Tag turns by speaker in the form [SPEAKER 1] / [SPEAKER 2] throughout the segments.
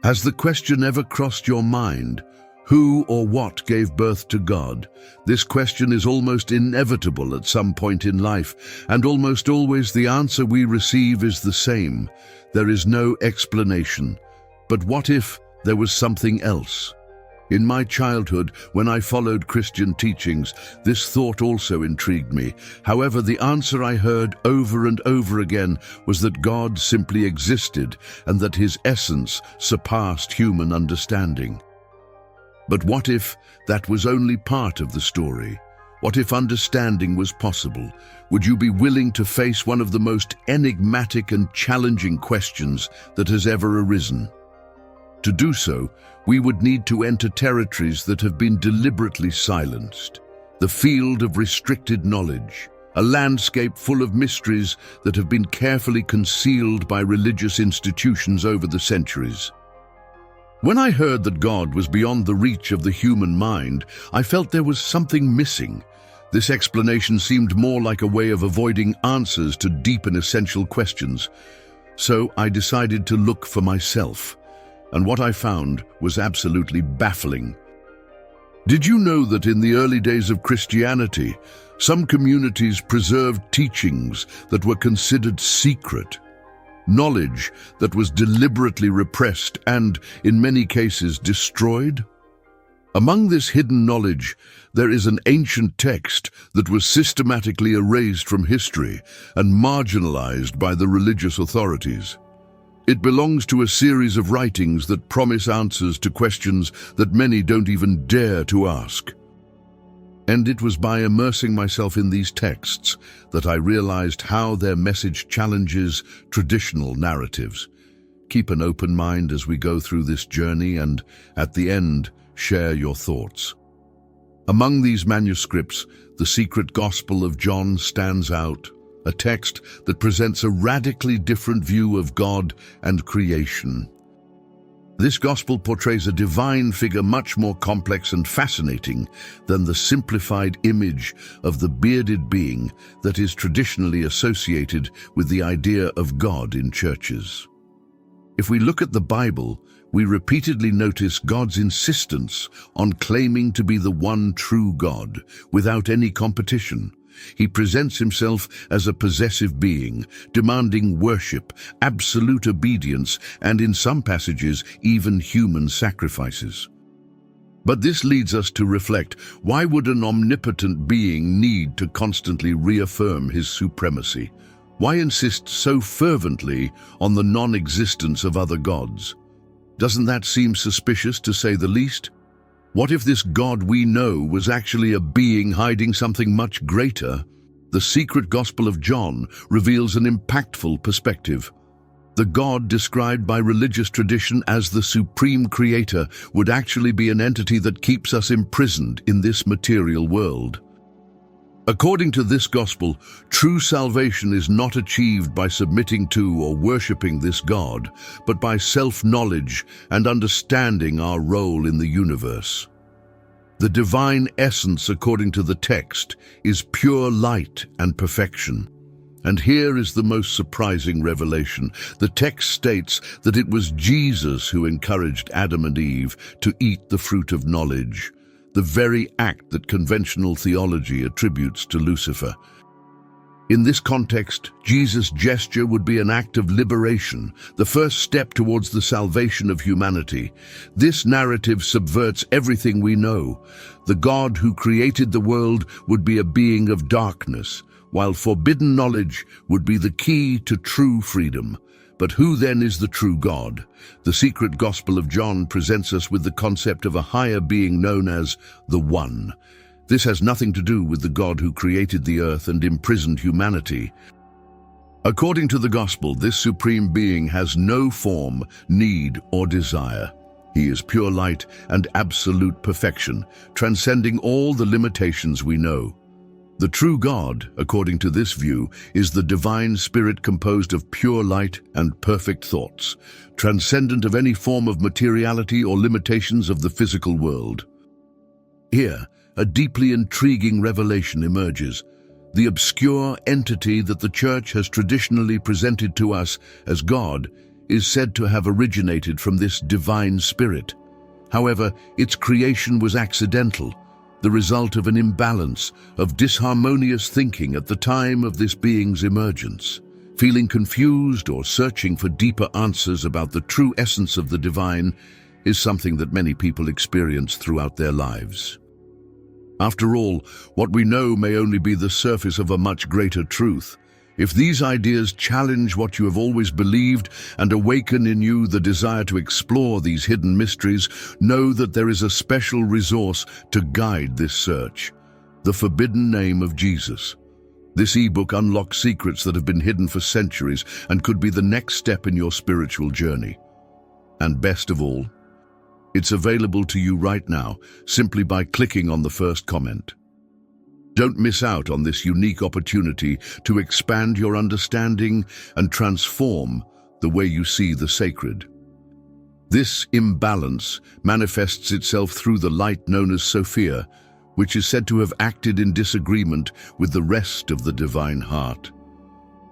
[SPEAKER 1] Has the question ever crossed your mind? Who or what gave birth to God? This question is almost inevitable at some point in life, and almost always the answer we receive is the same. There is no explanation. But what if there was something else? In my childhood, when I followed Christian teachings, this thought also intrigued me. However, the answer I heard over and over again was that God simply existed and that his essence surpassed human understanding. But what if that was only part of the story? What if understanding was possible? Would you be willing to face one of the most enigmatic and challenging questions that has ever arisen? To do so, we would need to enter territories that have been deliberately silenced. The field of restricted knowledge, a landscape full of mysteries that have been carefully concealed by religious institutions over the centuries. When I heard that God was beyond the reach of the human mind, I felt there was something missing. This explanation seemed more like a way of avoiding answers to deep and essential questions. So I decided to look for myself. And what I found was absolutely baffling. Did you know that in the early days of Christianity, some communities preserved teachings that were considered secret? Knowledge that was deliberately repressed and, in many cases, destroyed? Among this hidden knowledge, there is an ancient text that was systematically erased from history and marginalized by the religious authorities. It belongs to a series of writings that promise answers to questions that many don't even dare to ask. And it was by immersing myself in these texts that I realized how their message challenges traditional narratives. Keep an open mind as we go through this journey and, at the end, share your thoughts. Among these manuscripts, the Secret Gospel of John stands out, a text that presents a radically different view of God and creation. This gospel portrays a divine figure much more complex and fascinating than the simplified image of the bearded being that is traditionally associated with the idea of God in churches. If we look at the Bible, we repeatedly notice God's insistence on claiming to be the one true God without any competition. He presents himself as a possessive being, demanding worship, absolute obedience, and in some passages, even human sacrifices. But this leads us to reflect, why would an omnipotent being need to constantly reaffirm his supremacy? Why insist so fervently on the non-existence of other gods? Doesn't that seem suspicious, to say the least? What if this God we know was actually a being hiding something much greater? The Secret Gospel of John reveals an impactful perspective. The God described by religious tradition as the supreme creator would actually be an entity that keeps us imprisoned in this material world. According to this gospel, true salvation is not achieved by submitting to or worshipping this God, but by self-knowledge and understanding our role in the universe. The divine essence, according to the text, is pure light and perfection. And here is the most surprising revelation. The text states that it was Jesus who encouraged Adam and Eve to eat the fruit of knowledge, the very act that conventional theology attributes to Lucifer. In this context, Jesus' gesture would be an act of liberation, the first step towards the salvation of humanity. This narrative subverts everything we know. The God who created the world would be a being of darkness, while forbidden knowledge would be the key to true freedom. But who then is the true God? The Secret Gospel of John presents us with the concept of a higher being known as the One. This has nothing to do with the God who created the earth and imprisoned humanity. According to the Gospel, this supreme being has no form, need, or desire. He is pure light and absolute perfection, transcending all the limitations we know. The true God, according to this view, is the divine spirit composed of pure light and perfect thoughts, transcendent of any form of materiality or limitations of the physical world. Here, a deeply intriguing revelation emerges. The obscure entity that the Church has traditionally presented to us as God is said to have originated from this divine spirit. However, its creation was accidental, the result of an imbalance of disharmonious thinking at the time of this being's emergence. Feeling confused or searching for deeper answers about the true essence of the divine is something that many people experience throughout their lives. After all, what we know may only be the surface of a much greater truth. If these ideas challenge what you have always believed and awaken in you the desire to explore these hidden mysteries, know that there is a special resource to guide this search: the forbidden name of Jesus. This ebook unlocks secrets that have been hidden for centuries and could be the next step in your spiritual journey. And best of all, it's available to you right now simply by clicking on the first comment. Don't miss out on this unique opportunity to expand your understanding and transform the way you see the sacred. This imbalance manifests itself through the light known as Sophia, which is said to have acted in disagreement with the rest of the divine heart.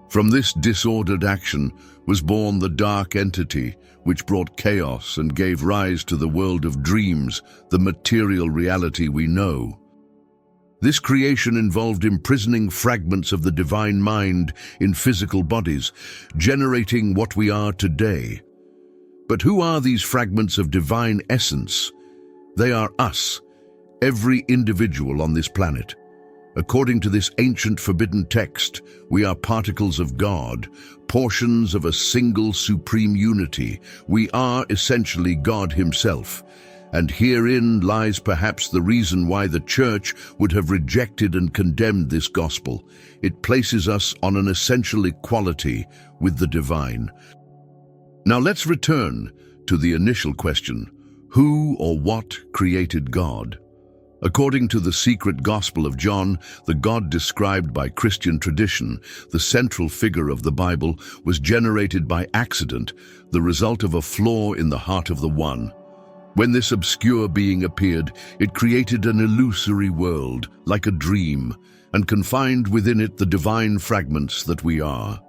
[SPEAKER 1] From this disordered action was born the dark entity, which brought chaos and gave rise to the world of dreams, the material reality we know. This creation involved imprisoning fragments of the divine mind in physical bodies, generating what we are today. But who are these fragments of divine essence? They are us, every individual on this planet. According to this ancient forbidden text, we are particles of God, portions of a single supreme unity. We are essentially God Himself. And herein lies perhaps the reason why the Church would have rejected and condemned this gospel. It places us on an essential equality with the divine. Now let's return to the initial question: who or what created God? According to the secret Gospel of John, the God described by Christian tradition, the central figure of the Bible, was generated by accident, the result of a flaw in the heart of the One. When this obscure being appeared, it created an illusory world, like a dream, and confined within it the divine fragments that we are.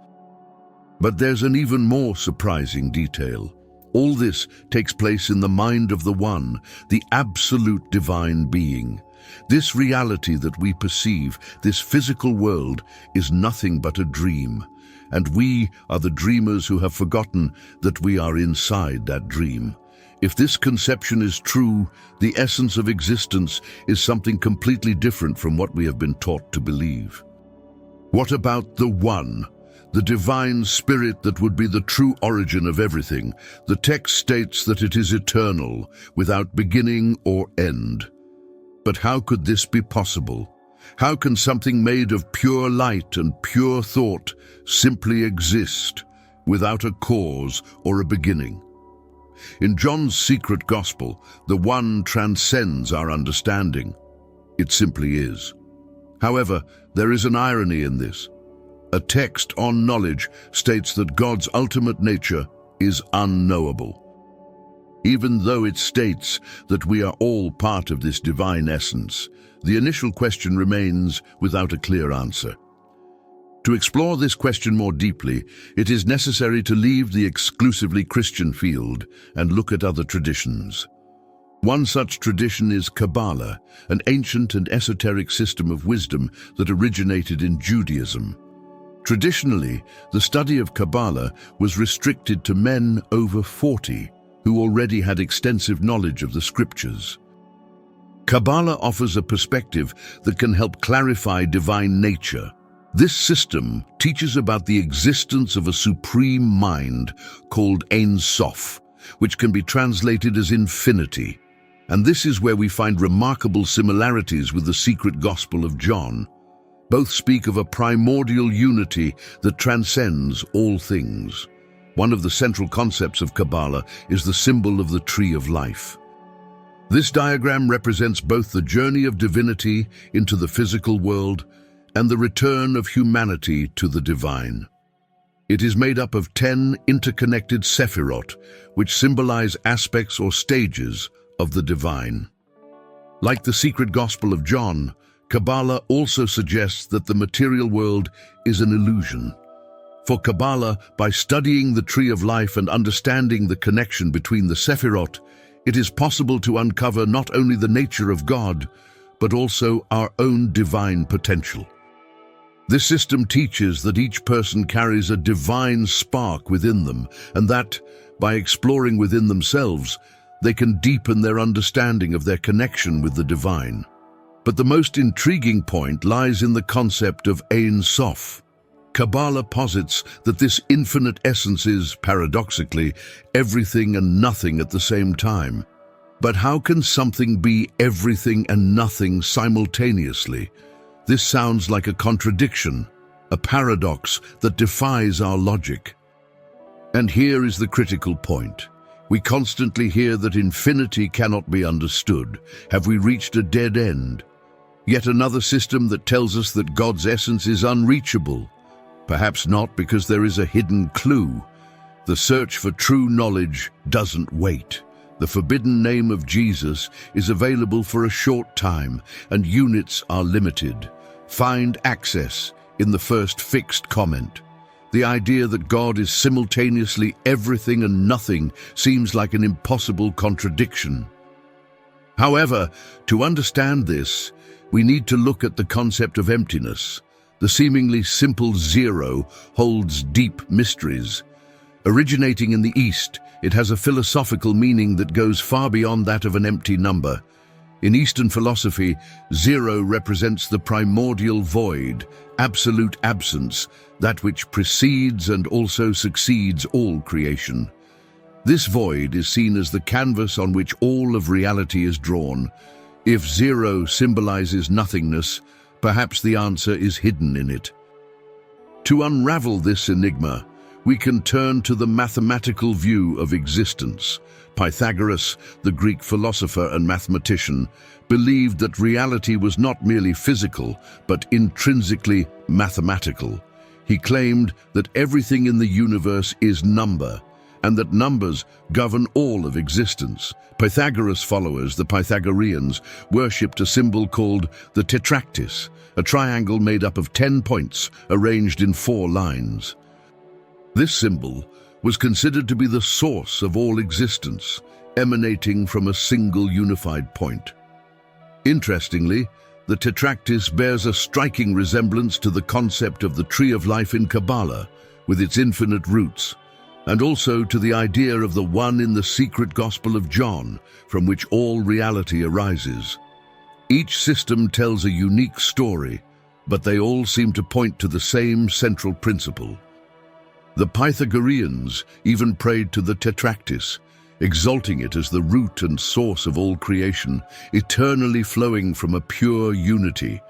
[SPEAKER 1] But there's an even more surprising detail. All this takes place in the mind of the One, the absolute divine being. This reality that we perceive, this physical world, is nothing but a dream, and we are the dreamers who have forgotten that we are inside that dream. If this conception is true, the essence of existence is something completely different from what we have been taught to believe. What about the One, the divine spirit that would be the true origin of everything? The text states that it is eternal, without beginning or end. But how could this be possible? How can something made of pure light and pure thought simply exist without a cause or a beginning? In John's secret gospel, the One transcends our understanding. It simply is. However, there is an irony in this. A text on knowledge states that God's ultimate nature is unknowable. Even though it states that we are all part of this divine essence, the initial question remains without a clear answer. To explore this question more deeply, it is necessary to leave the exclusively Christian field and look at other traditions. One such tradition is Kabbalah, an ancient and esoteric system of wisdom that originated in Judaism. Traditionally, the study of Kabbalah was restricted to men over 40 who already had extensive knowledge of the scriptures. Kabbalah offers a perspective that can help clarify divine nature. This system teaches about the existence of a supreme mind called Ein Sof, which can be translated as infinity. And this is where we find remarkable similarities with the secret Gospel of John. Both speak of a primordial unity that transcends all things. One of the central concepts of Kabbalah is the symbol of the tree of life. This diagram represents both the journey of divinity into the physical world and the return of humanity to the divine. It is made up of 10 interconnected sephirot, which symbolize aspects or stages of the divine. Like the secret Gospel of John, Kabbalah also suggests that the material world is an illusion. For Kabbalah, by studying the Tree of Life and understanding the connection between the Sephirot, it is possible to uncover not only the nature of God, but also our own divine potential. This system teaches that each person carries a divine spark within them, and that, by exploring within themselves, they can deepen their understanding of their connection with the divine. But the most intriguing point lies in the concept of Ein Sof. Kabbalah posits that this infinite essence is, paradoxically, everything and nothing at the same time. But how can something be everything and nothing simultaneously? This sounds like a contradiction, a paradox that defies our logic. And here is the critical point. We constantly hear that infinity cannot be understood. Have we reached a dead end? Yet another system that tells us that God's essence is unreachable. Perhaps not, because there is a hidden clue. The search for true knowledge doesn't wait. The forbidden name of Jesus is available for a short time, and units are limited. Find access in the first fixed comment. The idea that God is simultaneously everything and nothing seems like an impossible contradiction. However, to understand this, we need to look at the concept of emptiness. The seemingly simple zero holds deep mysteries. Originating in the East, it has a philosophical meaning that goes far beyond that of an empty number. In Eastern philosophy, zero represents the primordial void, absolute absence, that which precedes and also succeeds all creation. This void is seen as the canvas on which all of reality is drawn. If zero symbolizes nothingness, perhaps the answer is hidden in it. To unravel this enigma, we can turn to the mathematical view of existence. Pythagoras, the Greek philosopher and mathematician, believed that reality was not merely physical, but intrinsically mathematical. He claimed that everything in the universe is number, and that numbers govern all of existence. Pythagoras' followers, the Pythagoreans, worshipped a symbol called the tetractys, a triangle made up of 10 points arranged in 4 lines. This symbol was considered to be the source of all existence, emanating from a single unified point. Interestingly, the tetractys bears a striking resemblance to the concept of the Tree of Life in Kabbalah, with its infinite roots, and also to the idea of the one in the secret Gospel of John, from which all reality arises. Each system tells a unique story, but they all seem to point to the same central principle. The Pythagoreans even prayed to the tetractys, exalting it as the root and source of all creation, eternally flowing from a pure unity.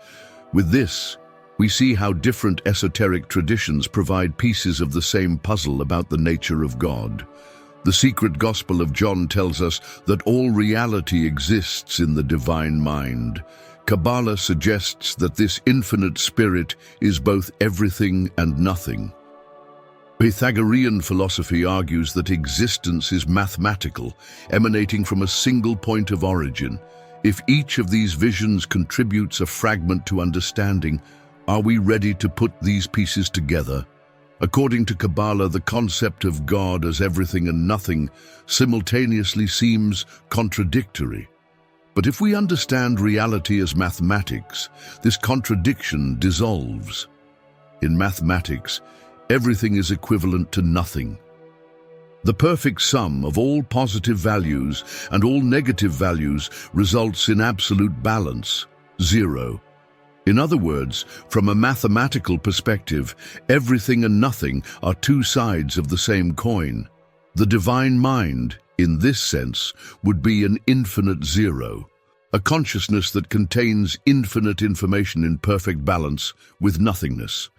[SPEAKER 1] With this, we see how different esoteric traditions provide pieces of the same puzzle about the nature of God. The secret Gospel of John tells us that all reality exists in the divine mind. Kabbalah suggests that this infinite spirit is both everything and nothing. Pythagorean philosophy argues that existence is mathematical, emanating from a single point of origin. If each of these visions contributes a fragment to understanding, are we ready to put these pieces together? According to Kabbalah, the concept of God as everything and nothing simultaneously seems contradictory. But if we understand reality as mathematics, this contradiction dissolves. In mathematics, everything is equivalent to nothing. The perfect sum of all positive values and all negative values results in absolute balance, zero. In other words, from a mathematical perspective, everything and nothing are two sides of the same coin. The divine mind, in this sense, would be an infinite zero, a consciousness that contains infinite information in perfect balance with nothingness.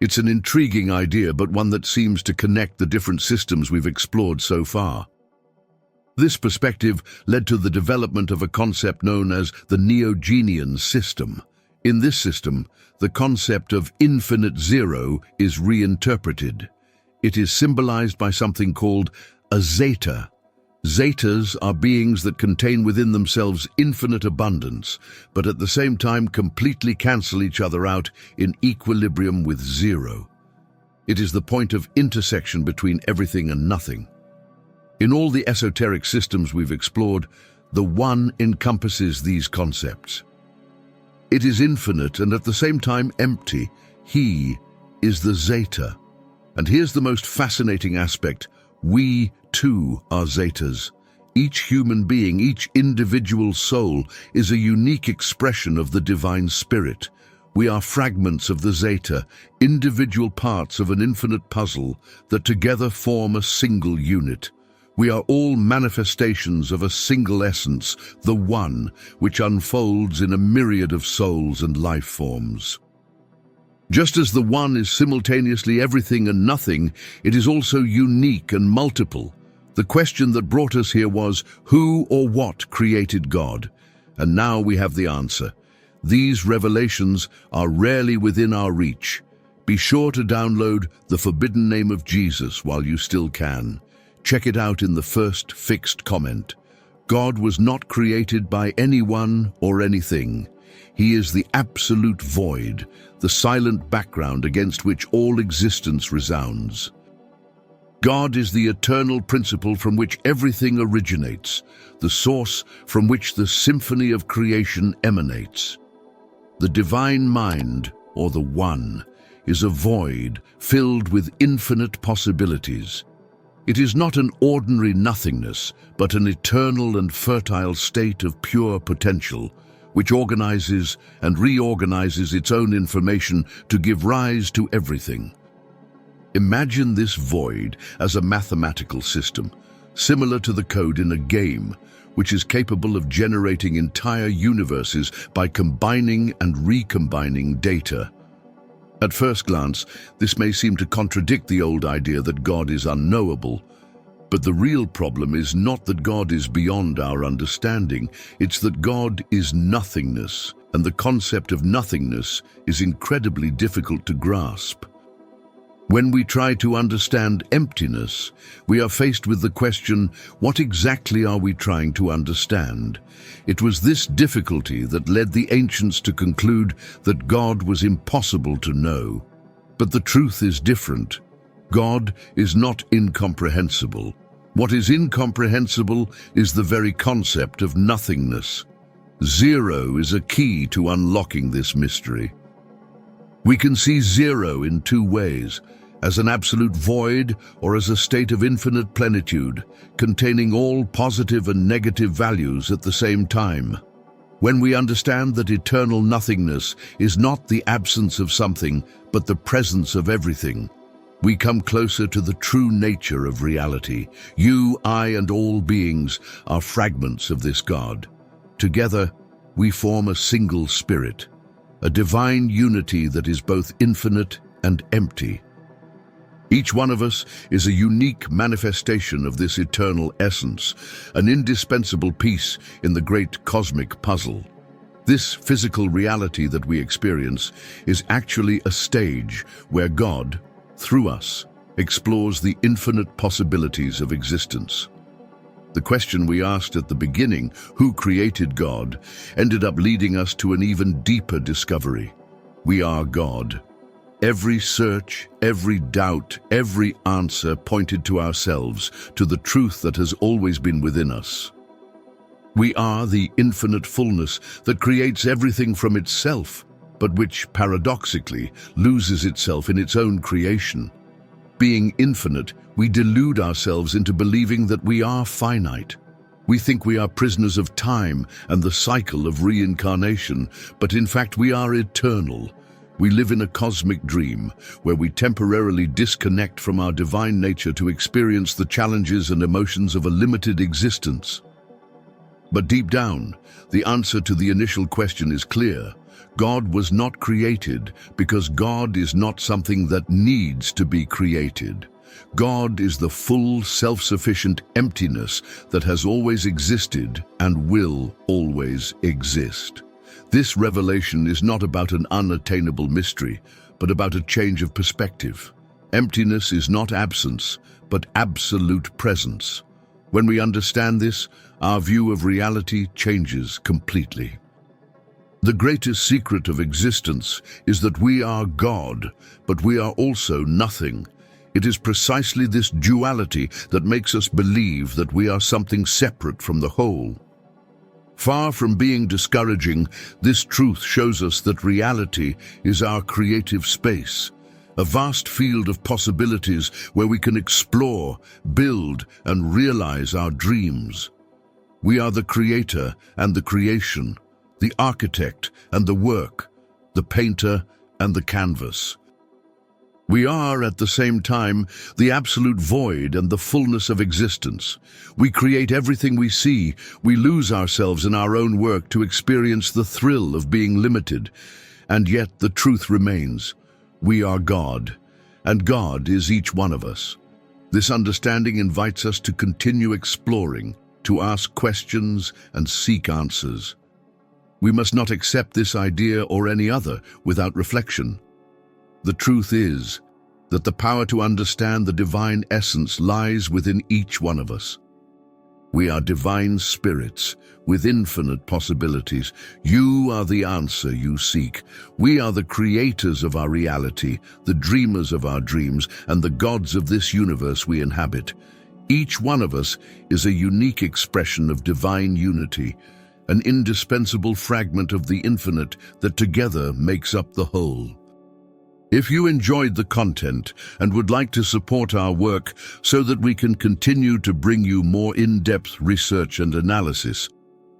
[SPEAKER 1] It's an intriguing idea, but one that seems to connect the different systems we've explored so far. This perspective led to the development of a concept known as the Neogenian system. In this system, the concept of infinite zero is reinterpreted. It is symbolized by something called a zeta. Zetas are beings that contain within themselves infinite abundance, but at the same time completely cancel each other out in equilibrium with zero. It is the point of intersection between everything and nothing. In all the esoteric systems we've explored, the One encompasses these concepts. It is infinite and at the same time empty. He is the Zeta. And here's the most fascinating aspect. We, too, are Zetas. Each human being, each individual soul, is a unique expression of the divine spirit. We are fragments of the Zeta, individual parts of an infinite puzzle that together form a single unit. We are all manifestations of a single essence, the One, which unfolds in a myriad of souls and life forms. Just as the One is simultaneously everything and nothing, it is also unique and multiple. The question that brought us here was, who or what created God? And now we have the answer. These revelations are rarely within our reach. Be sure to download The Forbidden Name of Jesus while you still can. Check it out in the first fixed comment. God was not created by anyone or anything. He is the absolute void, the silent background against which all existence resounds. God is the eternal principle from which everything originates, the source from which the symphony of creation emanates. The divine mind, or the One, is a void filled with infinite possibilities. It is not an ordinary nothingness, but an eternal and fertile state of pure potential, which organizes and reorganizes its own information to give rise to everything. Imagine this void as a mathematical system, similar to the code in a game, which is capable of generating entire universes by combining and recombining data. At first glance, this may seem to contradict the old idea that God is unknowable. But the real problem is not that God is beyond our understanding, it's that God is nothingness, and the concept of nothingness is incredibly difficult to grasp. When we try to understand emptiness, we are faced with the question, what exactly are we trying to understand? It was this difficulty that led the ancients to conclude that God was impossible to know. But the truth is different. God is not incomprehensible. What is incomprehensible is the very concept of nothingness. Zero is a key to unlocking this mystery. We can see zero in two ways, as an absolute void or as a state of infinite plenitude, containing all positive and negative values at the same time. When we understand that eternal nothingness is not the absence of something, but the presence of everything, we come closer to the true nature of reality. You, I, and all beings are fragments of this God. Together, we form a single spirit, a divine unity that is both infinite and empty. Each one of us is a unique manifestation of this eternal essence, an indispensable piece in the great cosmic puzzle. This physical reality that we experience is actually a stage where God, through us, explores the infinite possibilities of existence. The question we asked at the beginning, who created God, ended up leading us to an even deeper discovery. We are God. Every search, every doubt, every answer pointed to ourselves, to the truth that has always been within us. We are the infinite fullness that creates everything from itself, but which, paradoxically, loses itself in its own creation. Being infinite, we delude ourselves into believing that we are finite. We think we are prisoners of time and the cycle of reincarnation, but in fact we are eternal. We live in a cosmic dream, where we temporarily disconnect from our divine nature to experience the challenges and emotions of a limited existence. But deep down, the answer to the initial question is clear. God was not created because God is not something that needs to be created. God is the full, self-sufficient emptiness that has always existed and will always exist. This revelation is not about an unattainable mystery, but about a change of perspective. Emptiness is not absence, but absolute presence. When we understand this, our view of reality changes completely. The greatest secret of existence is that we are God, but we are also nothing. It is precisely this duality that makes us believe that we are something separate from the whole. Far from being discouraging, this truth shows us that reality is our creative space, a vast field of possibilities where we can explore, build, and realize our dreams. We are the creator and the creation, the architect and the work, the painter and the canvas. We are, at the same time, the absolute void and the fullness of existence. We create everything we see. We lose ourselves in our own work to experience the thrill of being limited. And yet the truth remains. We are God, and God is each one of us. This understanding invites us to continue exploring, to ask questions and seek answers. We must not accept this idea or any other without reflection. The truth is that the power to understand the divine essence lies within each one of us. We are divine spirits with infinite possibilities. You are the answer you seek. We are the creators of our reality, the dreamers of our dreams, and the gods of this universe we inhabit. Each one of us is a unique expression of divine unity, an indispensable fragment of the infinite that together makes up the whole. If you enjoyed the content and would like to support our work so that we can continue to bring you more in-depth research and analysis,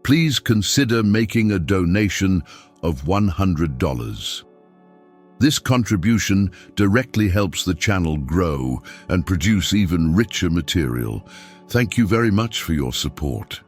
[SPEAKER 1] please consider making a donation of $100. This contribution directly helps the channel grow and produce even richer material. Thank you very much for your support.